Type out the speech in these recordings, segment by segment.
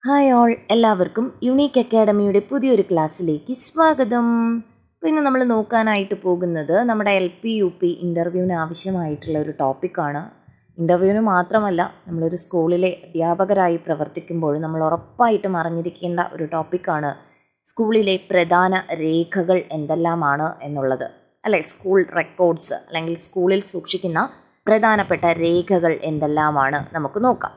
Hi all, എല്ലാവർക്കും unique അക്കാഡമിയുടെ പുതിയൊരു ക്ലാസ്സിലേക്ക് സ്വാഗതം. അപ്പോൾ ഇന്ന് നമ്മൾ നോക്കാനായിട്ട് പോകുന്നത് നമ്മുടെ LP UP ഇൻ്റർവ്യൂവിന് ആവശ്യമായിട്ടുള്ള ഒരു ടോപ്പിക്കാണ്. ഇൻ്റർവ്യൂവിന് മാത്രമല്ല, നമ്മളൊരു സ്കൂളിലെ അധ്യാപകരായി പ്രവർത്തിക്കുമ്പോൾ നമ്മൾ ഉറപ്പായിട്ടും അറിഞ്ഞിരിക്കേണ്ട ഒരു ടോപ്പിക്കാണ് സ്കൂളിലെ പ്രധാന രേഖകൾ എന്തെല്ലാമാണ് എന്നുള്ളത്. അല്ലേ, സ്കൂൾ റെക്കോർഡ്സ് അല്ലെങ്കിൽ സ്കൂളിൽ സൂക്ഷിക്കുന്ന പ്രധാനപ്പെട്ട രേഖകൾ എന്തെല്ലാമാണ് നമുക്ക് നോക്കാം.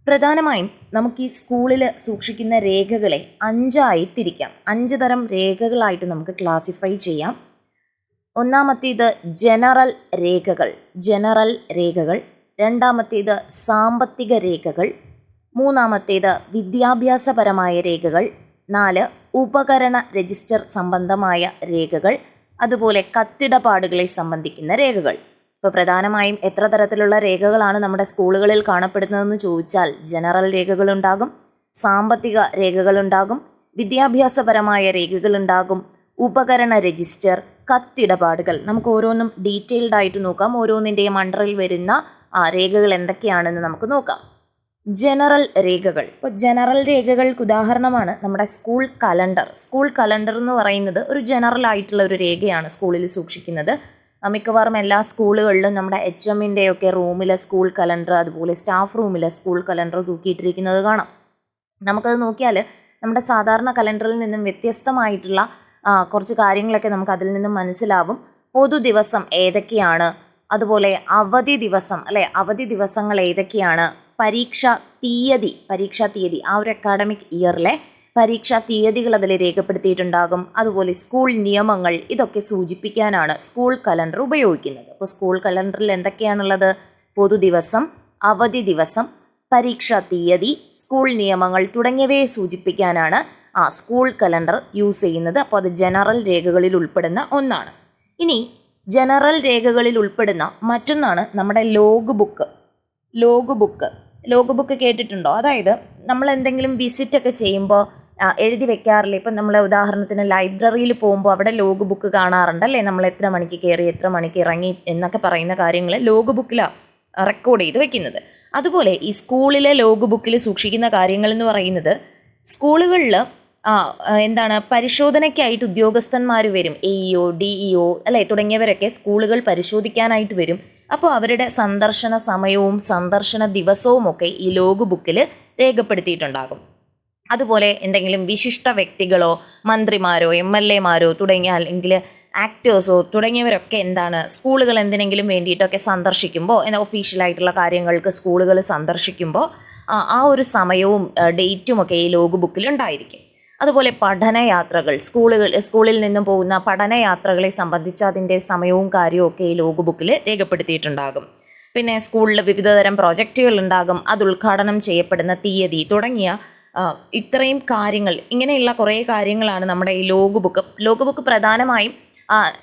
പ്രധാനമായും നമുക്ക് ഈ സ്കൂളിൽ സൂക്ഷിക്കുന്ന രേഖകളെ 5ആയി തിരിക്കാം. 5 തരം രേഖകളായിട്ട് നമുക്ക് ക്ലാസിഫൈ ചെയ്യാം. ഒന്നാമത്തേത് ജനറൽ രേഖകൾ. രണ്ടാമത്തേത് സാമ്പത്തിക രേഖകൾ. മൂന്നാമത്തേത് വിദ്യാഭ്യാസപരമായ രേഖകൾ. 4 ഉപകരണ രജിസ്റ്റർ സംബന്ധമായ രേഖകൾ. അതുപോലെ കത്തിടപാടുകളെ സംബന്ധിക്കുന്ന രേഖകൾ. ഇപ്പോൾ പ്രധാനമായും എത്ര തരത്തിലുള്ള രേഖകളാണ് നമ്മുടെ സ്കൂളുകളിൽ കാണപ്പെടുന്നതെന്ന് ചോദിച്ചാൽ ജനറൽ രേഖകളുണ്ടാകും, സാമ്പത്തിക രേഖകളുണ്ടാകും, വിദ്യാഭ്യാസപരമായ രേഖകളുണ്ടാകും, ഉപകരണ രജിസ്റ്റർ, കത്തിടപാടുകൾ. നമുക്ക് ഓരോന്നും ഡീറ്റെയിൽഡ് ആയിട്ട് നോക്കാം. ഓരോന്നിൻ്റെയും അണ്ടറിൽ വരുന്ന രേഖകൾ എന്തൊക്കെയാണെന്ന് നമുക്ക് നോക്കാം. ജനറൽ രേഖകൾ. ഇപ്പോൾ ജനറൽ രേഖകൾക്ക് ഉദാഹരണമാണ് നമ്മുടെ സ്കൂൾ കലണ്ടർ എന്ന് പറയുന്നത് ഒരു ജനറൽ ആയിട്ടുള്ള ഒരു രേഖയാണ് സ്കൂളിൽ സൂക്ഷിക്കുന്നത്. മിക്കവാറും എല്ലാ സ്കൂളുകളിലും നമ്മുടെ HMൻ്റെയൊക്കെ റൂമിലെ സ്കൂൾ കലണ്ടർ, അതുപോലെ സ്റ്റാഫ് റൂമിലെ സ്കൂൾ കലണ്ടർ തൂക്കിയിട്ടിരിക്കുന്നത് കാണാം. നമുക്കത് നോക്കിയാൽ നമ്മുടെ സാധാരണ കലണ്ടറിൽ നിന്നും വ്യത്യസ്തമായിട്ടുള്ള കുറച്ച് കാര്യങ്ങളൊക്കെ നമുക്ക് അതിൽ നിന്നും മനസ്സിലാവും. പൊതുദിവസം ഏതൊക്കെയാണ്, അതുപോലെ അവധി ദിവസങ്ങൾ ഏതൊക്കെയാണ്, പരീക്ഷാ തീയതി ആ ഒരു അക്കാഡമിക് ഇയറിലെ പരീക്ഷാ തീയതികൾ അതിൽ രേഖപ്പെടുത്തിയിട്ടുണ്ടാകും. അതുപോലെ സ്കൂൾ നിയമങ്ങൾ, ഇതൊക്കെ സൂചിപ്പിക്കാനാണ് സ്കൂൾ കലണ്ടർ ഉപയോഗിക്കുന്നത്. അപ്പോൾ സ്കൂൾ കലണ്ടറിൽ എന്തൊക്കെയാണുള്ളത്? പൊതുദിവസം, അവധി ദിവസം, പരീക്ഷാ തീയതി, സ്കൂൾ നിയമങ്ങൾ തുടങ്ങിയവയെ സൂചിപ്പിക്കാനാണ് സ്കൂൾ കലണ്ടർ യൂസ് ചെയ്യുന്നത്. അപ്പോൾ അത് ജനറൽ രേഖകളിൽ ഉൾപ്പെടുന്ന ഒന്നാണ്. ഇനി ജനറൽ രേഖകളിൽ ഉൾപ്പെടുന്ന മറ്റൊന്നാണ് നമ്മുടെ ലോഗ് ബുക്ക് കേട്ടിട്ടുണ്ടോ? അതായത് നമ്മൾ എന്തെങ്കിലും വിസിറ്റ് ഒക്കെ ചെയ്യുമ്പോൾ എഴുതി വെക്കാറില്ല. ഇപ്പം നമ്മൾ ഉദാഹരണത്തിന് ലൈബ്രറിയിൽ പോകുമ്പോൾ അവിടെ ലോഗ് ബുക്ക് കാണാറുണ്ടല്ലേ, നമ്മൾ എത്ര മണിക്ക് കയറി എത്ര മണിക്ക് ഇറങ്ങി എന്നൊക്കെ പറയുന്ന കാര്യങ്ങൾ ലോഗ് ബുക്കിലാണ് റെക്കോർഡ് ചെയ്ത് വെക്കുന്നത്. അതുപോലെ ഈ സ്കൂളിലെ ലോഗ് ബുക്കിൽ സൂക്ഷിക്കുന്ന കാര്യങ്ങൾ എന്ന് പറയുന്നത്, സ്കൂളുകളിൽ പരിശോധനയ്ക്കായിട്ട് ഉദ്യോഗസ്ഥന്മാർ വരും. AEO DEO അല്ലേ തുടങ്ങിയവരൊക്കെ സ്കൂളുകൾ പരിശോധിക്കാനായിട്ട് വരും. അപ്പോൾ അവരുടെ സന്ദർശന സമയവും സന്ദർശന ദിവസവും ഒക്കെ ഈ ലോഗ് ബുക്കിൽ രേഖപ്പെടുത്തിയിട്ടുണ്ടാകും. അതുപോലെ എന്തെങ്കിലും വിശിഷ്ട വ്യക്തികളോ മന്ത്രിമാരോ MLA മാരോ തുടങ്ങിയ അല്ലെങ്കിൽ ആക്ടേഴ്സോ തുടങ്ങിയവരൊക്കെ സ്കൂളുകൾ എന്തിനെങ്കിലും വേണ്ടിയിട്ടൊക്കെ സന്ദർശിക്കുമ്പോൾ, ഒഫീഷ്യലായിട്ടുള്ള കാര്യങ്ങൾക്ക് സ്കൂളുകൾ സന്ദർശിക്കുമ്പോൾ ആ ഒരു സമയവും ഡേറ്റും ഒക്കെ ഈ ലോഗ് ബുക്കിൽ ഉണ്ടായിരിക്കും. അതുപോലെ പഠനയാത്രകൾ, സ്കൂളിൽ നിന്നും പോകുന്ന പഠനയാത്രകളെ സംബന്ധിച്ച് അതിൻ്റെ സമയവും കാര്യവും ഒക്കെ ഈ ലോഗ് ബുക്കിൽ രേഖപ്പെടുത്തിയിട്ടുണ്ടാകും. പിന്നെ സ്കൂളിൽ വിവിധതരം പ്രൊജക്റ്റുകൾ ഉണ്ടാകും, അത് ഉദ്ഘാടനം ചെയ്യപ്പെടുന്ന തീയതി തുടങ്ങിയ ഇത്രയും കാര്യങ്ങൾ, ഇങ്ങനെയുള്ള കുറേ കാര്യങ്ങളാണ് നമ്മുടെ ഈ ലോഗ് ബുക്ക് പ്രധാനമായും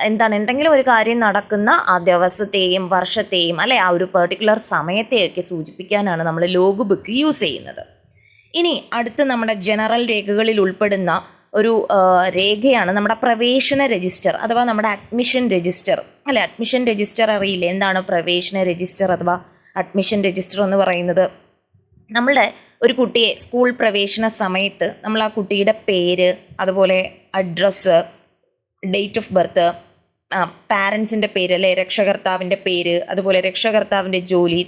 എന്തെങ്കിലും ഒരു കാര്യം നടക്കുന്ന ആ ദിവസത്തെയും വർഷത്തെയും ആ ഒരു പെർട്ടിക്കുലർ സമയത്തെയൊക്കെ സൂചിപ്പിക്കാനാണ് നമ്മൾ ലോഗ് ബുക്ക് യൂസ് ചെയ്യുന്നത്. ഇനി അടുത്ത് നമ്മുടെ ജനറൽ രേഖകളിൽ ഉൾപ്പെടുന്ന ഒരു രേഖയാണ് നമ്മുടെ പ്രവേശന രജിസ്റ്റർ അഥവാ നമ്മുടെ അഡ്മിഷൻ രജിസ്റ്റർ. അഡ്മിഷൻ രജിസ്റ്റർ അറിയില്ലേ? എന്താണ് പ്രവേശന രജിസ്റ്റർ അഥവാ അഡ്മിഷൻ രജിസ്റ്റർ എന്ന് പറയുന്നത്? നമ്മളുടെ ഒരു കുട്ടിയെ സ്കൂൾ പ്രവേശന സമയത്ത് നമ്മൾ ആ കുട്ടിയുടെ പേര്, അതുപോലെ അഡ്രസ്സ്, ഡേറ്റ് ഓഫ് ബർത്ത്, പാരൻസിൻ്റെ പേര് രക്ഷകർത്താവിൻ്റെ പേര്, അതുപോലെ രക്ഷകർത്താവിൻ്റെ ജോലി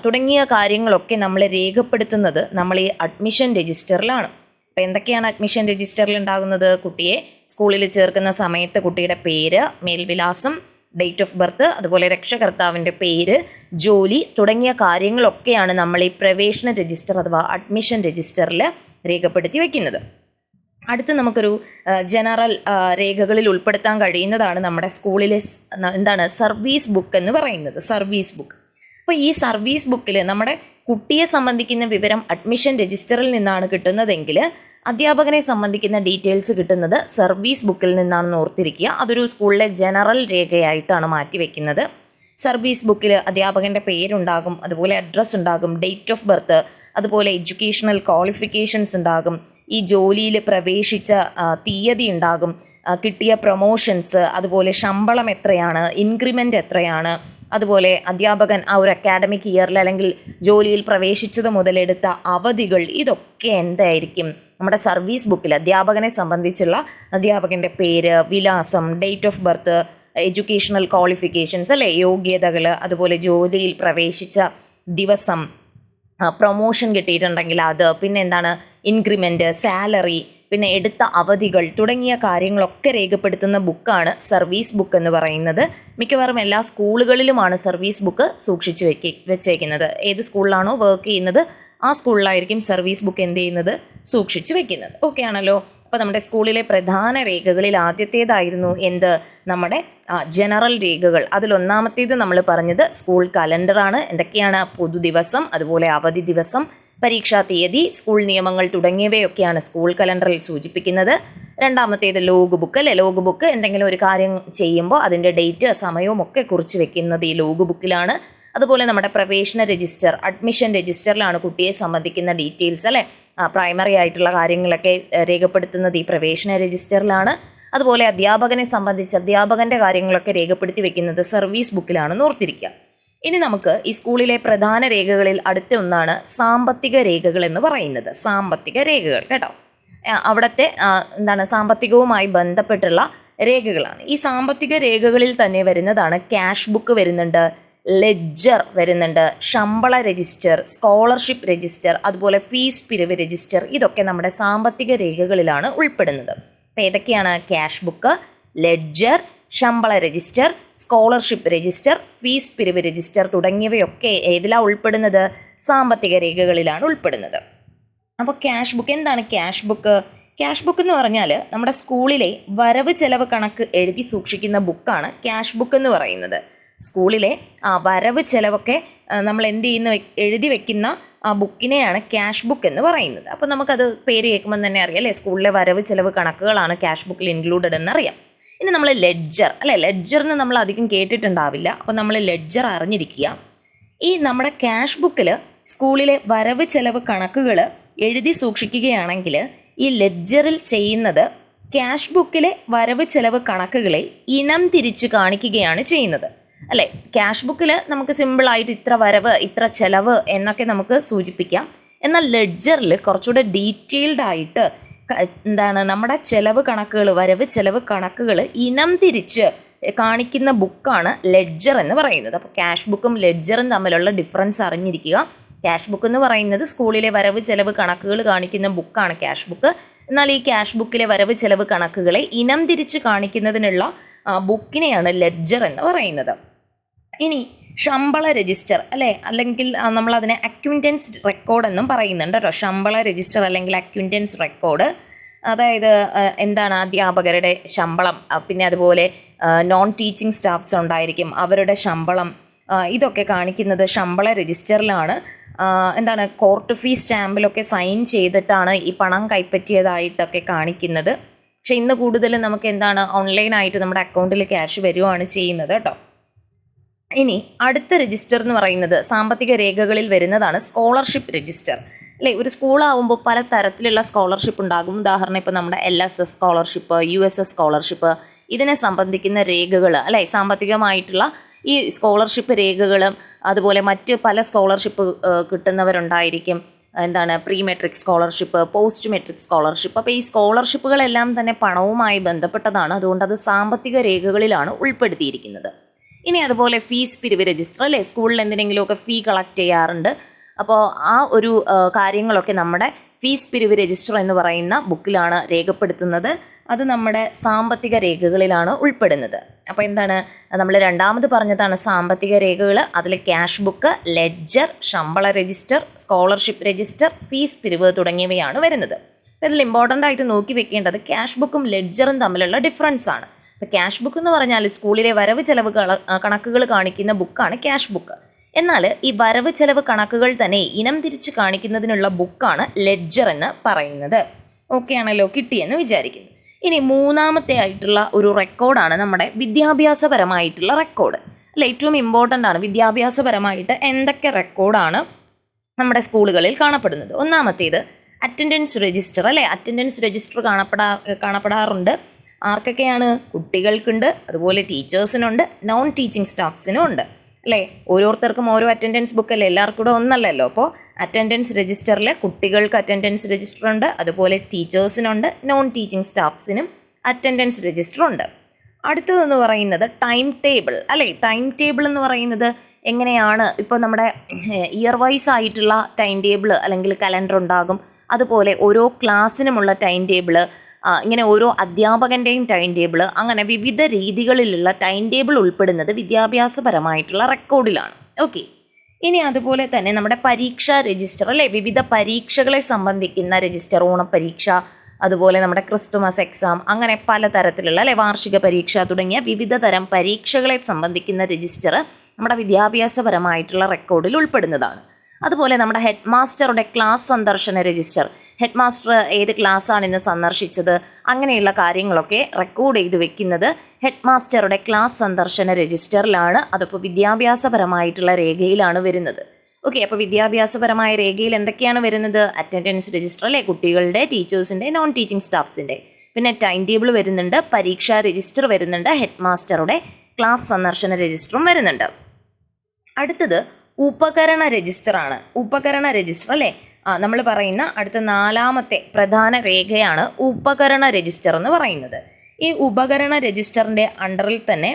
തുടങ്ങിയ കാര്യങ്ങളൊക്കെ നമ്മൾ രേഖപ്പെടുത്തുന്നത് നമ്മൾ ഈ അഡ്മിഷൻ രജിസ്റ്ററിലാണ്. അപ്പോൾ എന്തൊക്കെയാണ് അഡ്മിഷൻ രജിസ്റ്ററിൽ ഉണ്ടാകുന്നത്? കുട്ടിയെ സ്കൂളിൽ ചേർക്കുന്ന സമയത്ത് കുട്ടിയുടെ പേര്, മേൽവിലാസം, ഡേറ്റ് ഓഫ് ബർത്ത്, അതുപോലെ രക്ഷകർത്താവിൻ്റെ പേര്, ജോലി തുടങ്ങിയ കാര്യങ്ങളൊക്കെയാണ് നമ്മൾ ഈ പ്രവേശന രജിസ്റ്റർ അഥവാ അഡ്മിഷൻ രജിസ്റ്ററിൽ രേഖപ്പെടുത്തി വയ്ക്കുന്നത്. അടുത്ത് നമുക്കൊരു ജനറൽ രേഖകളിൽ ഉൾപ്പെടുത്താൻ കഴിയുന്നതാണ് നമ്മുടെ സ്കൂളിലെ സർവീസ് ബുക്ക് എന്ന് പറയുന്നത്. Service book. അപ്പോൾ ഈ സർവീസ് ബുക്കിൽ നമ്മുടെ കുട്ടിയെ സംബന്ധിക്കുന്ന വിവരം അഡ്മിഷൻ രജിസ്റ്ററിൽ നിന്നാണ് കിട്ടുന്നതെങ്കിൽ അധ്യാപകനെ സംബന്ധിക്കുന്ന ഡീറ്റെയിൽസ് കിട്ടുന്നത് സർവീസ് ബുക്കിൽ നിന്നാണെന്ന് ഓർത്തിരിക്കുക. അതൊരു സ്കൂളിലെ ജനറൽ രേഖയായിട്ടാണ് മാറ്റിവെക്കുന്നത്. സർവീസ് ബുക്കിൽ അധ്യാപകൻ്റെ പേരുണ്ടാകും, അതുപോലെ അഡ്രസ്സ് ഉണ്ടാകും, ഡേറ്റ് ഓഫ് ബർത്ത്, അതുപോലെ എഡ്യൂക്കേഷണൽ ക്വാളിഫിക്കേഷൻസ് ഉണ്ടാകും, ഈ ജോലിയിൽ പ്രവേശിച്ച തീയതി ഉണ്ടാകും, കിട്ടിയ പ്രൊമോഷൻസ്, അതുപോലെ ശമ്പളം എത്രയാണ്, ഇൻക്രിമെൻ്റ് എത്രയാണ്, അതുപോലെ അധ്യാപകൻ ആ ഒരു അക്കാഡമിക് ഇയറിൽ അല്ലെങ്കിൽ ജോലിയിൽ പ്രവേശിച്ചത് മുതലെടുത്ത അവധികൾ, ഇതൊക്കെ എന്തായിരിക്കും നമ്മുടെ സർവീസ് ബുക്കിൽ അധ്യാപകനെ സംബന്ധിച്ചുള്ള അധ്യാപകൻ്റെ പേര്, വിലാസം, date of birth, educational qualifications അല്ലേ, യോഗ്യതകൾ, അതുപോലെ ജോലിയിൽ പ്രവേശിച്ച ദിവസം, പ്രൊമോഷൻ കിട്ടിയിട്ടുണ്ടെങ്കിൽ അത്, പിന്നെ എന്താണ് ഇൻക്രിമെൻ്റ്, സാലറി, പിന്നെ എടുത്ത അവധികൾ തുടങ്ങിയ കാര്യങ്ങളൊക്കെ രേഖപ്പെടുത്തുന്ന ബുക്കാണ് സർവീസ് ബുക്ക് എന്ന് പറയുന്നത്. മിക്കവാറും എല്ലാ സ്കൂളുകളിലുമാണ് സർവീസ് ബുക്ക് സൂക്ഷിച്ചു വെച്ചേക്കുന്നത്. ഏത് സ്കൂളിലാണോ വർക്ക് ചെയ്യുന്നത് ആ സ്കൂളിലായിരിക്കും സർവീസ് ബുക്ക് എന്ത് ചെയ്യുന്നത്, സൂക്ഷിച്ചു വെക്കുന്നത്. ഓക്കെ ആണല്ലോ. അപ്പോൾ നമ്മുടെ സ്കൂളിലെ പ്രധാന രേഖകളിൽ ആദ്യത്തേതായിരുന്നു എന്ത്, നമ്മുടെ ജനറൽ രേഖകൾ. അതിലൊന്നാമത്തേത് നമ്മൾ പറഞ്ഞത് സ്കൂൾ കലണ്ടറാണ്. എന്തൊക്കെയാണ്, പൊതുദിവസം, അതുപോലെ അവധി ദിവസം, പരീക്ഷാ തീയതി, സ്കൂൾ നിയമങ്ങൾ തുടങ്ങിയവയൊക്കെയാണ് സ്കൂൾ കലണ്ടറിൽ സൂചിപ്പിക്കുന്നത്. രണ്ടാമത്തേത് ലോഗ് ബുക്ക് അല്ലേ. ലോഗ് ബുക്ക് എന്തെങ്കിലും ഒരു കാര്യം ചെയ്യുമ്പോൾ അതിൻ്റെ ഡേറ്റ്, സമയവും ഒക്കെ കുറിച്ച് വെക്കുന്നത് ഈ ലോഗ് ബുക്കിലാണ്. അതുപോലെ നമ്മുടെ പ്രവേശന രജിസ്റ്റർ, അഡ്മിഷൻ രജിസ്റ്ററിലാണ് കുട്ടിയെ സംബന്ധിക്കുന്ന ഡീറ്റെയിൽസ് അല്ലേ, പ്രൈമറി ആയിട്ടുള്ള കാര്യങ്ങളൊക്കെ രേഖപ്പെടുത്തുന്നത് ഈ പ്രവേശന രജിസ്റ്ററിലാണ്. അതുപോലെ അധ്യാപകനെ സംബന്ധിച്ച് അധ്യാപകൻ്റെ കാര്യങ്ങളൊക്കെ രേഖപ്പെടുത്തി വെക്കുന്നത് സർവീസ് ബുക്കിലാണെന്ന് ഓർത്തിരിക്കുക. ഇനി നമുക്ക് ഈ സ്കൂളിലെ പ്രധാന രേഖകളിൽ അടുത്ത ഒന്നാണ് സാമ്പത്തിക രേഖകൾ എന്ന് പറയുന്നത്. സാമ്പത്തിക രേഖകൾ കേട്ടോ, അവിടുത്തെ എന്താണ് സാമ്പത്തികവുമായി ബന്ധപ്പെട്ടുള്ള രേഖകളാണ്. ഈ സാമ്പത്തിക രേഖകളിൽ തന്നെ വരുന്നതാണ് ക്യാഷ് ബുക്ക് വരുന്നുണ്ട്, ലെഡ്ജർ വരുന്നുണ്ട്, ശമ്പള രജിസ്റ്റർ, സ്കോളർഷിപ്പ് രജിസ്റ്റർ, അതുപോലെ ഫീസ് പിരിവ് രജിസ്റ്റർ. ഇതൊക്കെ നമ്മുടെ സാമ്പത്തിക രേഖകളിലാണ് ഉൾപ്പെടുന്നത്. അപ്പോൾ ഏതൊക്കെയാണ്, ക്യാഷ് ബുക്ക്, ലെഡ്ജർ, ശമ്പള രജിസ്റ്റർ, സ്കോളർഷിപ്പ് രജിസ്റ്റർ, ഫീസ് പിരിവ് രജിസ്റ്റർ തുടങ്ങിയവയൊക്കെ ഏതിലാണ് ഉൾപ്പെടുന്നത്, സാമ്പത്തിക രേഖകളിലാണ് ഉൾപ്പെടുന്നത്. അപ്പോൾ ക്യാഷ് ബുക്ക് എന്താണ്, ക്യാഷ് ബുക്ക്? ക്യാഷ് ബുക്ക് എന്ന് പറഞ്ഞാൽ നമ്മുടെ സ്കൂളിലെ വരവ് ചെലവ് കണക്ക് എഴുതി സൂക്ഷിക്കുന്ന ബുക്കാണ് ക്യാഷ് ബുക്ക് എന്ന് പറയുന്നത്. സ്കൂളിലെ വരവ് ചെലവൊക്കെ നമ്മൾ എന്ത് ചെയ്യുന്ന എഴുതി വെക്കുന്ന ആ ബുക്കിനെയാണ് ക്യാഷ് ബുക്ക് എന്ന് പറയുന്നത്. അപ്പോൾ നമുക്കത് പേര് കേൾക്കുമ്പോൾ തന്നെ അറിയാം അല്ലേ, സ്കൂളിലെ വരവ് ചെലവ് കണക്കുകളാണ് ക്യാഷ് ബുക്കിൽ ഇൻക്ലൂഡഡ് എന്നറിയാം. ഇനി നമ്മൾ ലെഡ്ജർ അല്ലേ, ലെഡ്ജറിന് നമ്മൾ അധികം കേട്ടിട്ടുണ്ടാവില്ല. അപ്പോൾ നമ്മൾ ലെഡ്ജർ അറിഞ്ഞിരിക്കുക. ഈ നമ്മുടെ ക്യാഷ് ബുക്കിൽ സ്കൂളിലെ വരവ് ചെലവ് കണക്കുകൾ എഴുതി സൂക്ഷിക്കുകയാണെങ്കിൽ ഈ ലെഡ്ജറിൽ ചെയ്യുന്നത് ക്യാഷ് ബുക്കിലെ വരവ് ചെലവ് കണക്കുകളെ ഇനം തിരിച്ച് കാണിക്കുകയാണ് ചെയ്യുന്നത് അല്ലേ. ക്യാഷ് ബുക്കിൽ നമുക്ക് സിമ്പിളായിട്ട് ഇത്ര വരവ് ഇത്ര ചെലവ് എന്നൊക്കെ നമുക്ക് സൂചിപ്പിക്കാം. എന്നാൽ ലെഡ്ജറിൽ കുറച്ചുകൂടെ ഡീറ്റെയിൽഡ് ആയിട്ട് എന്താണ് നമ്മുടെ ചെലവ് കണക്കുകൾ, വരവ് ചെലവ് കണക്കുകൾ ഇനം തിരിച്ച് കാണിക്കുന്ന ബുക്കാണ് ലെഡ്ജർ എന്ന് പറയുന്നത്. അപ്പോൾ ക്യാഷ് ബുക്കും ലെഡ്ജറും തമ്മിലുള്ള ഡിഫറൻസ് അറിഞ്ഞിരിക്കുക. ക്യാഷ് ബുക്ക് എന്ന് പറയുന്നത് സ്കൂളിലെ വരവ് ചെലവ് കണക്കുകൾ കാണിക്കുന്ന ബുക്കാണ് ക്യാഷ് ബുക്ക്. എന്നാൽ ഈ ക്യാഷ് ബുക്കിലെ വരവ് ചെലവ് കണക്കുകളെ ഇനം തിരിച്ച് കാണിക്കുന്നതിനുള്ള ബുക്കിനെയാണ് ലെഡ്ജർ എന്ന് പറയുന്നത്. ഇനി ശമ്പള രജിസ്റ്റർ അല്ലേ, അല്ലെങ്കിൽ നമ്മൾ അതിനെ അക്വിൻറ്റൻസ് റെക്കോർഡ് എന്നും പറയുന്നുണ്ട് കേട്ടോ. ശമ്പള രജിസ്റ്റർ അല്ലെങ്കിൽ അക്വിൻറ്റൻസ് റെക്കോർഡ്, അതായത് എന്താണ് അധ്യാപകരുടെ ശമ്പളം, പിന്നെ അതുപോലെ നോൺ ടീച്ചിങ് സ്റ്റാഫ്സ് ഉണ്ടായിരിക്കും, അവരുടെ ശമ്പളം, ഇതൊക്കെ കാണിക്കുന്നത് ശമ്പള രജിസ്റ്ററിലാണ്. എന്താണ് കോർട്ട് ഫീസ് സ്റ്റാമ്പിലൊക്കെ സൈൻ ചെയ്തിട്ടാണ് ഈ പണം കൈപ്പറ്റിയതായിട്ടൊക്കെ കാണിക്കുന്നത്. പക്ഷെ ഇന്ന് കൂടുതൽ നമുക്ക് എന്താണ് ഓൺലൈനായിട്ട് നമ്മുടെ അക്കൗണ്ടിൽ ക്യാഷ് വരികയാണ് ചെയ്യുന്നത് കേട്ടോ. ഇനി അടുത്ത രജിസ്റ്റർ എന്ന് പറയുന്നത് സാമ്പത്തിക രേഖകളിൽ വരുന്നതാണ് സ്കോളർഷിപ്പ് രജിസ്റ്റർ അല്ലേ. ഒരു സ്കൂളാവുമ്പോൾ പല തരത്തിലുള്ള സ്കോളർഷിപ്പ് ഉണ്ടാകും. ഉദാഹരണം ഇപ്പോൾ നമ്മുടെ LSS സ്കോളർഷിപ്പ്, USS സ്കോളർഷിപ്പ്, ഇതിനെ സംബന്ധിക്കുന്ന രേഖകൾ അല്ലേ, സാമ്പത്തികമായിട്ടുള്ള ഈ സ്കോളർഷിപ്പ് രേഖകളും അതുപോലെ മറ്റ് പല സ്കോളർഷിപ്പ് കിട്ടുന്നവരുണ്ടായിരിക്കും. എന്താണ് pre metric scholarship, post metric scholarship. അപ്പോൾ ഈ സ്കോളർഷിപ്പുകളെല്ലാം തന്നെ പണവുമായി ബന്ധപ്പെട്ടതാണ്. അതുകൊണ്ട് അത് സാമ്പത്തിക രേഖകളിലാണ് ഉൾപ്പെടുത്തിയിരിക്കുന്നത്. ഇനി അതുപോലെ ഫീസ് പിരിവ് രജിസ്റ്റർ അല്ലേ, സ്കൂളിൽ എന്തിനെങ്കിലുമൊക്കെ ഫീ കളക്ട് ചെയ്യാറുണ്ട്. അപ്പോൾ ആ ഒരു കാര്യങ്ങളൊക്കെ നമ്മുടെ ഫീസ് പിരിവ് രജിസ്റ്റർ എന്ന് പറയുന്ന ബുക്കിലാണ് രേഖപ്പെടുത്തുന്നത്. അത് നമ്മുടെ സാമ്പത്തിക രേഖകളിലാണ് ഉൾപ്പെടുന്നത്. അപ്പോൾ എന്താണ് നമ്മൾ രണ്ടാമത് പറഞ്ഞതാണ് സാമ്പത്തിക രേഖകൾ. അതിൽ ക്യാഷ് ബുക്ക്, ലെഡ്ജർ, ശമ്പള രജിസ്റ്റർ, സ്കോളർഷിപ്പ് രജിസ്റ്റർ, ഫീസ് പിരിവ് തുടങ്ങിയവയാണ് വരുന്നത്. ഇതിൽ ഇമ്പോർട്ടൻ്റ് ആയിട്ട് നോക്കി വെക്കേണ്ടത് ക്യാഷ് ബുക്കും ലെഡ്ജറും തമ്മിലുള്ള ഡിഫറൻസ് ആണ്. ഇപ്പോൾ ക്യാഷ് ബുക്ക് എന്ന് പറഞ്ഞാൽ സ്കൂളിലെ വരവ് ചെലവ് കണക്കുകൾ കാണിക്കുന്ന ബുക്കാണ് ക്യാഷ് ബുക്ക്. എന്നാൽ ഈ വരവ് ചെലവ് കണക്കുകൾ തന്നെ ഇനം തിരിച്ച് കാണിക്കുന്നതിനുള്ള ബുക്കാണ് ലെഡ്ജർ എന്ന് പറയുന്നത്. ഓക്കെ ആണല്ലോ, കിട്ടിയെന്ന് വിചാരിക്കുന്നു. ഇനി മൂന്നാമത്തെ ആയിട്ടുള്ള ഒരു റെക്കോർഡാണ് നമ്മുടെ വിദ്യാഭ്യാസപരമായിട്ടുള്ള റെക്കോർഡ് അല്ല. ഏറ്റവും ഇമ്പോർട്ടൻ്റ് ആണ് വിദ്യാഭ്യാസപരമായിട്ട് എന്തൊക്കെ റെക്കോർഡാണ് നമ്മുടെ സ്കൂളുകളിൽ കാണപ്പെടുന്നത്. ഒന്നാമത്തേത് അറ്റൻഡൻസ് രജിസ്റ്റർ അല്ലേ. അറ്റൻഡൻസ് രജിസ്റ്റർ കാണപ്പെടാറുണ്ട്. ആർക്കൊക്കെയാണ്? കുട്ടികൾക്കുണ്ട്, അതുപോലെ ടീച്ചേഴ്സിനുണ്ട്, നോൺ ടീച്ചിങ് സ്റ്റാഫ്സിനും ഉണ്ട്. അല്ലേ? ഓരോരുത്തർക്കും ഓരോ അറ്റൻഡൻസ് ബുക്ക് അല്ലേ, എല്ലാവർക്കും കൂടെ ഒന്നല്ലല്ലോ. അപ്പോൾ അറ്റൻഡൻസ് രജിസ്റ്ററിൽ കുട്ടികൾക്ക് അറ്റൻഡൻസ് രജിസ്റ്റർ ഉണ്ട്, അതുപോലെ ടീച്ചേഴ്സിനുണ്ട്, നോൺ ടീച്ചിങ് സ്റ്റാഫ്സിനും അറ്റൻഡൻസ് രജിസ്റ്റർ ഉണ്ട്. അടുത്തതെന്ന് പറയുന്നത് ടൈം ടേബിൾ അല്ലേ. ടൈം ടേബിൾ എന്ന് പറയുന്നത് എങ്ങനെയാണ്, ഇപ്പോൾ നമ്മുടെ ഇയർ വൈസ് ആയിട്ടുള്ള ടൈം ടേബിൾ അല്ലെങ്കിൽ കലണ്ടർ ഉണ്ടാകും. അതുപോലെ ഓരോ ക്ലാസ്സിനുമുള്ള ടൈം ടേബിൾ, ഇങ്ങനെ ഓരോ അധ്യാപകൻ്റെയും ടൈം ടേബിൾ, അങ്ങനെ വിവിധ രീതികളിലുള്ള ടൈം ടേബിൾ ഉൾപ്പെടുന്നത് വിദ്യാഭ്യാസപരമായിട്ടുള്ള റെക്കോർഡിലാണ്. ഓക്കെ. ഇനി അതുപോലെ തന്നെ നമ്മുടെ പരീക്ഷാ രജിസ്റ്റർ അല്ലേ, വിവിധ പരീക്ഷകളെ സംബന്ധിക്കുന്ന രജിസ്റ്റർ, ഓണപ്പരീക്ഷ, അതുപോലെ നമ്മുടെ ക്രിസ്തുമസ് എക്സാം, അങ്ങനെ പലതരത്തിലുള്ള അല്ലെ വാർഷിക പരീക്ഷ തുടങ്ങിയ വിവിധ തരം പരീക്ഷകളെ സംബന്ധിക്കുന്ന രജിസ്റ്റർ നമ്മുടെ വിദ്യാഭ്യാസപരമായിട്ടുള്ള റെക്കോർഡിൽ ഉൾപ്പെടുന്നതാണ്. അതുപോലെ നമ്മുടെ ഹെഡ് മാസ്റ്ററുടെ ക്ലാസ് സന്ദർശന രജിസ്റ്റർ, ഹെഡ് മാസ്റ്റർ ഏത് ക്ലാസ്സാണ് ഇന്ന് സന്ദർശിച്ചത്, അങ്ങനെയുള്ള കാര്യങ്ങളൊക്കെ റെക്കോർഡ് ചെയ്ത് വെക്കുന്നത് ഹെഡ് മാസ്റ്ററുടെ ക്ലാസ് സന്ദർശന രജിസ്റ്ററിലാണ്. അതിപ്പോൾ വിദ്യാഭ്യാസപരമായിട്ടുള്ള രേഖയിലാണ് വരുന്നത്. ഓക്കെ. അപ്പോൾ വിദ്യാഭ്യാസപരമായ രേഖയിൽ എന്തൊക്കെയാണ് വരുന്നത്? അറ്റൻഡൻസ് രജിസ്റ്റർ അല്ലേ, കുട്ടികളുടെ, ടീച്ചേഴ്സിൻ്റെ, നോൺ ടീച്ചിങ് സ്റ്റാഫ്സിൻ്റെ. പിന്നെ ടൈം ടേബിൾ വരുന്നുണ്ട്, പരീക്ഷാ രജിസ്റ്റർ വരുന്നുണ്ട്, ഹെഡ് മാസ്റ്ററുടെ ക്ലാസ് സന്ദർശന രജിസ്റ്ററും വരുന്നുണ്ട്. അടുത്തത് ഉപകരണ രജിസ്റ്ററാണ്. ഉപകരണ രജിസ്റ്റർ അല്ലേ, നമ്മൾ പറയുന്ന അടുത്ത 4ാമത്തെ പ്രധാന രേഖയാണ് ഉപകരണ രജിസ്റ്റർ എന്ന് പറയുന്നത്. ഈ ഉപകരണ രജിസ്റ്ററിൻ്റെ അണ്ടറിൽ തന്നെ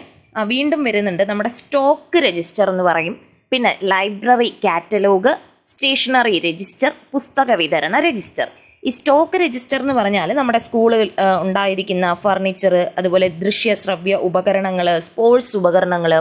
വീണ്ടും വരുന്നുണ്ട് നമ്മുടെ സ്റ്റോക്ക് രജിസ്റ്റർ എന്ന് പറയും, പിന്നെ ലൈബ്രറി കാറ്റലോഗ്, സ്റ്റേഷനറി രജിസ്റ്റർ, പുസ്തക വിതരണ രജിസ്റ്റർ. ഈ സ്റ്റോക്ക് രജിസ്റ്റർ എന്ന് പറഞ്ഞാൽ നമ്മുടെ സ്കൂളിൽ ഉണ്ടായിരിക്കുന്ന ഫർണിച്ചർ, അതുപോലെ ദൃശ്യ ശ്രവ്യ ഉപകരണങ്ങൾ, സ്പോർട്സ് ഉപകരണങ്ങൾ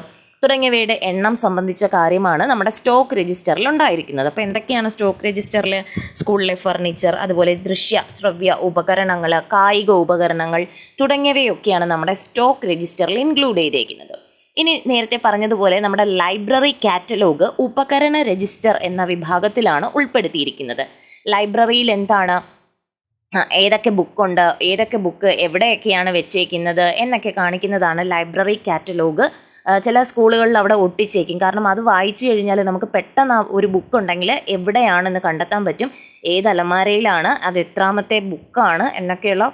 തുടങ്ങിയവയുടെ എണ്ണം സംബന്ധിച്ച കാര്യമാണ് നമ്മുടെ സ്റ്റോക്ക് രജിസ്റ്ററിൽ ഉണ്ടായിരിക്കുന്നത്. അപ്പോൾ എന്തൊക്കെയാണ് സ്റ്റോക്ക് രജിസ്റ്ററിൽ? സ്കൂളിലെ ഫർണിച്ചർ, അതുപോലെ ദൃശ്യ ശ്രവ്യ ഉപകരണങ്ങൾ, കായിക ഉപകരണങ്ങൾ തുടങ്ങിയവയൊക്കെയാണ് നമ്മുടെ സ്റ്റോക്ക് രജിസ്റ്ററിൽ ഇൻക്ലൂഡ് ചെയ്തിരിക്കുന്നത്. ഇനി നേരത്തെ പറഞ്ഞതുപോലെ നമ്മുടെ ലൈബ്രറി കാറ്റലോഗ് ഉപകരണ രജിസ്റ്റർ എന്ന വിഭാഗത്തിലാണ് ഉൾപ്പെടുത്തിയിരിക്കുന്നത്. ലൈബ്രറിയിൽ എന്താണ്, ഏതൊക്കെ ബുക്കുണ്ട്, ഏതൊക്കെ ബുക്ക് എവിടെയൊക്കെയാണ് വെച്ചേക്കുന്നത് എന്നൊക്കെ കാണിക്കുന്നതാണ് ലൈബ്രറി കാറ്റലോഗ്. ചില സ്കൂളുകളിൽ അവിടെ ഒട്ടിച്ചേക്കും, കാരണം അത് വായിച്ചു കഴിഞ്ഞാൽ നമുക്ക് പെട്ടെന്ന് ഒരു ബുക്ക് ഉണ്ടെങ്കിൽ എവിടെയാണെന്ന് കണ്ടെത്താൻ പറ്റും, ഏത് അലമാരയിലാണ്, അത് എത്രാമത്തെ ബുക്കാണ് എന്നൊക്കെയുള്ള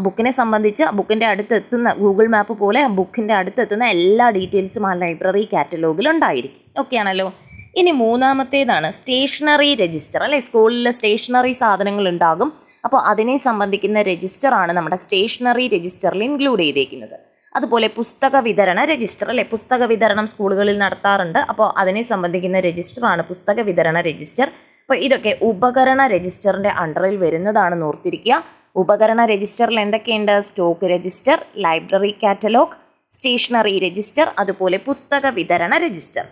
ബുക്കിനെ സംബന്ധിച്ച് ബുക്കിൻ്റെ അടുത്തെത്തുന്ന ഗൂഗിൾ മാപ്പ് പോലെ ബുക്കിൻ്റെ അടുത്തെത്തുന്ന എല്ലാ ഡീറ്റെയിൽസും ആ ലൈബ്രറി കാറ്റലോഗിൽ ഉണ്ടായിരിക്കും. ഓക്കെ ആണല്ലോ. ഇനി 3ാമത്തേതാണ് സ്റ്റേഷനറി രജിസ്റ്റർ അല്ലേ. സ്കൂളിൽ സ്റ്റേഷനറി സാധനങ്ങൾ ഉണ്ടാകും, അപ്പോൾ അതിനെ സംബന്ധിക്കുന്ന രജിസ്റ്ററാണ് നമ്മുടെ സ്റ്റേഷനറി രജിസ്റ്ററിൽ ഇൻക്ലൂഡ് ചെയ്തേക്കുന്നത്. അതുപോലെ പുസ്തക വിതരണ രജിസ്റ്റർ അല്ലേ, പുസ്തക വിതരണം സ്കൂളുകളിൽ നടത്താറുണ്ട്, അപ്പോൾ അതിനെ സംബന്ധിക്കുന്ന രജിസ്റ്ററാണ് പുസ്തക വിതരണ രജിസ്റ്റർ. അപ്പോൾ ഇതൊക്കെ ഉപകരണ രജിസ്റ്ററിൻ്റെ അണ്ടറിൽ വരുന്നതാണെന്ന് ഓർത്തിരിക്കുക. ഉപകരണ രജിസ്റ്ററിൽ എന്തൊക്കെയുണ്ട്? Stock register, library catalogue, stationery register, അതുപോലെ പുസ്തക വിതരണ രജിസ്റ്റർ.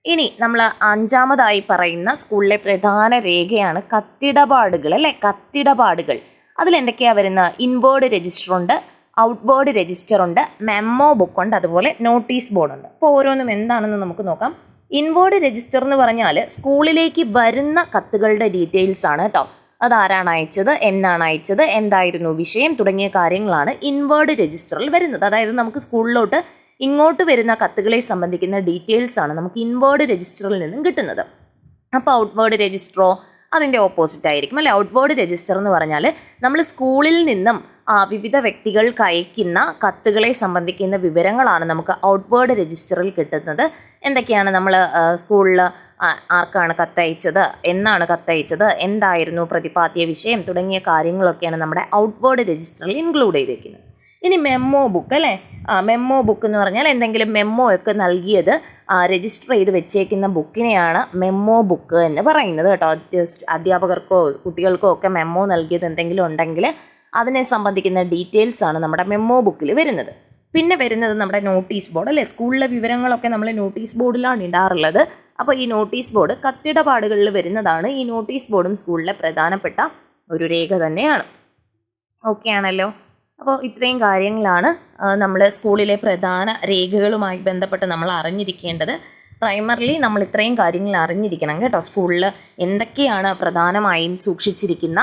ഇനി നമ്മൾ 5ാമതായി പറയുന്ന സ്കൂളിലെ പ്രധാന രേഖയാണ് കത്തിടപാടുകൾ അല്ലേ. കത്തിടപാടുകൾ അതിലെന്തൊക്കെയാണ് വരുന്നത്? ഇൻവേർഡ് രജിസ്റ്റർ ഉണ്ട്, ഔട്ട്വേർഡ് രജിസ്റ്റർ ഉണ്ട്, മെമ്മോ ബുക്ക് ഉണ്ട്, അതുപോലെ നോട്ടീസ് ബോർഡ് ഉണ്ട്. അപ്പോൾ ഓരോന്നും എന്താണെന്ന് നമുക്ക് നോക്കാം. ഇൻവേർഡ് രജിസ്റ്റർ എന്ന് പറഞ്ഞാൽ സ്കൂളിലേക്ക് വരുന്ന കത്തുകളുടെ ഡീറ്റെയിൽസ് ആണ് കേട്ടോ. അതാരാണ് അയച്ചത്, എന്നാണ് അയച്ചത്, എന്തായിരുന്നു വിഷയം തുടങ്ങിയ കാര്യങ്ങളാണ് ഇൻവേർഡ് രജിസ്റ്ററിൽ വരുന്നത്. അതായത് നമുക്ക് സ്കൂളിലോട്ട് ഇങ്ങോട്ട് വരുന്ന കത്തുകളെ സംബന്ധിക്കുന്ന ഡീറ്റെയിൽസ് ആണ് നമുക്ക് ഇൻവേർഡ് രജിസ്റ്ററിൽ നിന്നും കിട്ടുന്നത്. അപ്പോൾ ഔട്ട്വേർഡ് രജിസ്റ്ററോ അതിൻ്റെ ഓപ്പോസിറ്റ് ആയിരിക്കും അല്ലെ. ഔട്ട്വേർഡ് രജിസ്റ്റർ എന്ന് പറഞ്ഞാൽ നമ്മൾ സ്കൂളിൽ നിന്നും വിവിധ വ്യക്തികൾക്ക് അയക്കുന്ന കത്തുകളെ സംബന്ധിക്കുന്ന വിവരങ്ങളാണ് നമുക്ക് ഔട്ട്വേർഡ് രജിസ്റ്ററിൽ കിട്ടുന്നത്. എന്തൊക്കെയാണ് നമ്മൾ സ്കൂളിൽ ആർക്കാണ് കത്തയച്ചത്, എന്നാണ് കത്തയച്ചത്, എന്തായിരുന്നു പ്രതിപാദ്യ വിഷയം തുടങ്ങിയ കാര്യങ്ങളൊക്കെയാണ് നമ്മുടെ ഔട്ട്വേർഡ് രജിസ്റ്ററിൽ ഇൻക്ലൂഡ് ചെയ്തിരിക്കുന്നത്. ഇനി മെമ്മോ ബുക്ക് അല്ലേ. മെമ്മോ ബുക്ക് എന്ന് പറഞ്ഞാൽ എന്തെങ്കിലും മെമ്മോ ഒക്കെ നൽകിയത് രജിസ്റ്റർ ചെയ്ത് വെച്ചേക്കുന്ന ബുക്കിനെയാണ് മെമ്മോ ബുക്ക് എന്ന് പറയുന്നത് കേട്ടോ. അധ്യാപകർക്കോ കുട്ടികൾക്കോ ഒക്കെ മെമ്മോ നൽകിയത് എന്തെങ്കിലും ഉണ്ടെങ്കിൽ അതിനെ സംബന്ധിക്കുന്ന ഡീറ്റെയിൽസ് ആണ് നമ്മുടെ മെമ്മോ ബുക്കിൽ വരുന്നത്. പിന്നെ വരുന്നത് നമ്മുടെ നോട്ടീസ് ബോർഡ് അല്ലേ. സ്കൂളിലെ വിവരങ്ങളൊക്കെ നമ്മൾ നോട്ടീസ് ബോർഡിലാണ് ഇടാറുള്ളത്. അപ്പോൾ ഈ നോട്ടീസ് ബോർഡ് കത്തിടപാടുകളിൽ വരുന്നതാണ്. ഈ നോട്ടീസ് ബോർഡും സ്കൂളിലെ പ്രധാനപ്പെട്ട ഒരു രേഖ തന്നെയാണ്. ഓക്കെ ആണല്ലോ. അപ്പോൾ ഇത്രയും കാര്യങ്ങളാണ് നമ്മൾ സ്കൂളിലെ പ്രധാന രേഖകളുമായി ബന്ധപ്പെട്ട് നമ്മൾ അറിഞ്ഞിരിക്കേണ്ടത്. പ്രൈമറിലി നമ്മൾ ഇത്രയും കാര്യങ്ങൾ അറിഞ്ഞിരിക്കണം കേട്ടോ. സ്കൂളിൽ എന്തൊക്കെയാണ് പ്രധാനമായും സൂക്ഷിച്ചിരിക്കുന്ന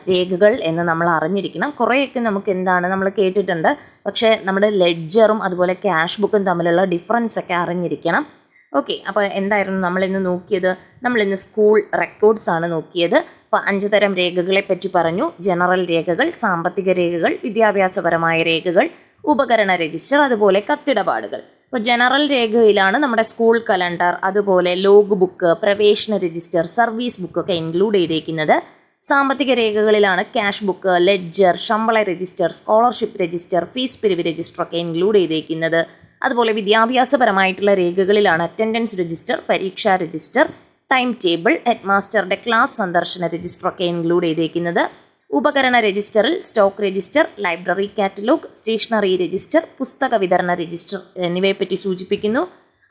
രേഖകൾ എന്ന് നമ്മൾ അറിഞ്ഞിരിക്കണം. കുറേയൊക്കെ നമുക്ക് എന്താണ് നമ്മൾ കേട്ടിട്ടുണ്ട്, പക്ഷേ നമ്മുടെ ലെഡ്ജറും അതുപോലെ ക്യാഷ് ബുക്കും തമ്മിലുള്ള ഡിഫറൻസ് ഒക്കെ അറിഞ്ഞിരിക്കണം. ഓക്കെ. അപ്പോൾ എന്തായിരുന്നു നമ്മളിന്ന് നോക്കിയത്? നമ്മളിന്ന് സ്കൂൾ റെക്കോർഡ്സ് ആണ് നോക്കിയത്. അപ്പോൾ 5 തരം രേഖകളെ പറ്റി പറഞ്ഞു. ജനറൽ രേഖകൾ, സാമ്പത്തിക രേഖകൾ, വിദ്യാഭ്യാസപരമായ രേഖകൾ, ഉപകരണ രജിസ്റ്റർ, അതുപോലെ കത്തിടപാടുകൾ. ഇപ്പോൾ ജനറൽ രേഖയിലാണ് നമ്മുടെ സ്കൂൾ കലണ്ടർ, അതുപോലെ ലോഗ് ബുക്ക്, പ്രവേശന രജിസ്റ്റർ, സർവീസ് ബുക്കൊക്കെ ഇൻക്ലൂഡ് ചെയ്തേക്കുന്നത്. സാമ്പത്തിക രേഖകളിലാണ് ക്യാഷ് ബുക്ക്, ലെഡ്ജർ, ശമ്പള രജിസ്റ്റർ, സ്കോളർഷിപ്പ് രജിസ്റ്റർ, ഫീസ് പിരിവ് രജിസ്റ്റർ ഒക്കെ ഇൻക്ലൂഡ് ചെയ്തേക്കുന്നത്. അതുപോലെ വിദ്യാഭ്യാസപരമായിട്ടുള്ള രേഖകളിലാണ് അറ്റൻഡൻസ് രജിസ്റ്റർ, പരീക്ഷാ രജിസ്റ്റർ, ടൈം ടേബിൾ, ഹെഡ് മാസ്റ്ററുടെ ക്ലാസ് സന്ദർശന രജിസ്റ്റർ ഒക്കെ ഇൻക്ലൂഡ് ചെയ്തേക്കുന്നത്. ഉപകരണ രജിസ്റ്ററിൽ stock register, library catalogue, stationery register, പുസ്തക വിതരണ രജിസ്റ്റർ എന്നിവയെപ്പറ്റി സൂചിപ്പിക്കുന്നു.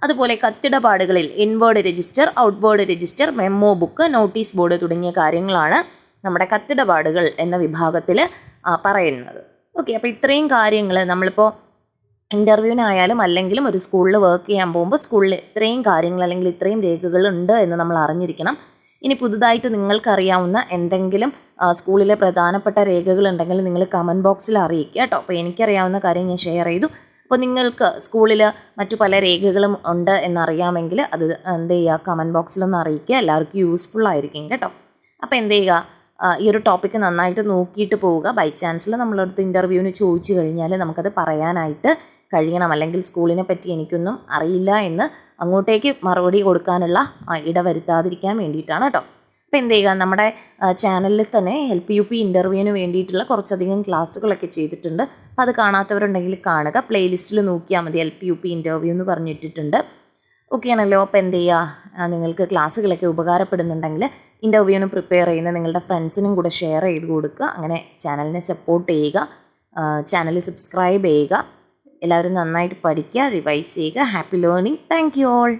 അതുപോലെ കത്തിടപാടുകളിൽ inward register, outward register, memo book, notice board തുടങ്ങിയ കാര്യങ്ങളാണ് നമ്മുടെ കത്തിടപാടുകൾ എന്ന വിഭാഗത്തിൽ പറയുന്നത്. ഓക്കെ, അപ്പോൾ ഇത്രയും കാര്യങ്ങൾ നമ്മളിപ്പോൾ ഇൻ്റർവ്യൂവിനായാലും അല്ലെങ്കിലും ഒരു സ്കൂളിൽ വർക്ക് ചെയ്യാൻ പോകുമ്പോൾ സ്കൂളിൽ ഇത്രയും കാര്യങ്ങൾ അല്ലെങ്കിൽ ഇത്രയും രേഖകളുണ്ട് എന്ന് നമ്മൾ അറിഞ്ഞിരിക്കണം. ഇനി പുതുതായിട്ട് നിങ്ങൾക്കറിയാവുന്ന എന്തെങ്കിലും സ്കൂളിലെ പ്രധാനപ്പെട്ട രേഖകളുണ്ടെങ്കിൽ നിങ്ങൾ കമൻറ്റ് ബോക്സിൽ അറിയിക്കുക കേട്ടോ. അപ്പോൾ എനിക്കറിയാവുന്ന കാര്യം ഞാൻ ഷെയർ ചെയ്തു. അപ്പോൾ നിങ്ങൾക്ക് സ്കൂളിൽ മറ്റു പല രേഖകളും ഉണ്ട് എന്നറിയാമെങ്കിൽ അത് എന്ത് ചെയ്യുക, കമൻറ്റ് ബോക്സിലൊന്ന് അറിയിക്കുക. എല്ലാവർക്കും യൂസ്ഫുൾ ആയിരിക്കും കേട്ടോ. അപ്പോൾ എന്ത് ചെയ്യുക, ഈ ഒരു ടോപ്പിക്ക് നന്നായിട്ട് നോക്കിയിട്ട് പോവുക. ബൈ ചാൻസിൽ നമ്മളടുത്ത് ഇൻ്റർവ്യൂവിന് ചോദിച്ചു കഴിഞ്ഞാൽ നമുക്കത് പറയാനായിട്ട് കഴിയണം. അല്ലെങ്കിൽ സ്കൂളിനെ പറ്റി എനിക്കൊന്നും അറിയില്ല എന്ന് അങ്ങോട്ടേക്ക് മറുപടി കൊടുക്കാനുള്ള ഇടവരുത്താതിരിക്കാൻ വേണ്ടിയിട്ടാണ് കേട്ടോ. അപ്പോൾ എന്ത് ചെയ്യുക, നമ്മുടെ ചാനലിൽ തന്നെ LPUP ഇൻ്റർവ്യൂവിന് വേണ്ടിയിട്ടുള്ള കുറച്ചധികം ക്ലാസ്സുകളൊക്കെ ചെയ്തിട്ടുണ്ട്. അപ്പോൾ അത് കാണാത്തവരുണ്ടെങ്കിൽ കാണുക. പ്ലേലിസ്റ്റിൽ നോക്കിയാൽ മതി, LPUP ഇൻ്റർവ്യൂ എന്ന് പറഞ്ഞിട്ടിട്ടുണ്ട്. ഓക്കെ ആണല്ലോ. അപ്പോൾ എന്ത് ചെയ്യുക, നിങ്ങൾക്ക് ക്ലാസ്സുകളൊക്കെ ഉപകാരപ്പെടുന്നുണ്ടെങ്കിൽ ഇൻ്റർവ്യൂവിന് പ്രിപ്പയർ ചെയ്യുന്ന നിങ്ങളുടെ ഫ്രണ്ട്സിനും കൂടെ ഷെയർ ചെയ്ത് കൊടുക്കുക. അങ്ങനെ ചാനലിനെ സപ്പോർട്ട് ചെയ്യുക, ചാനൽ സബ്സ്ക്രൈബ് ചെയ്യുക. എല്ലാവരും നന്നായിട്ട് പഠിക്കുക, റിവൈസ് ചെയ്യുക. Happy learning. Thank you all.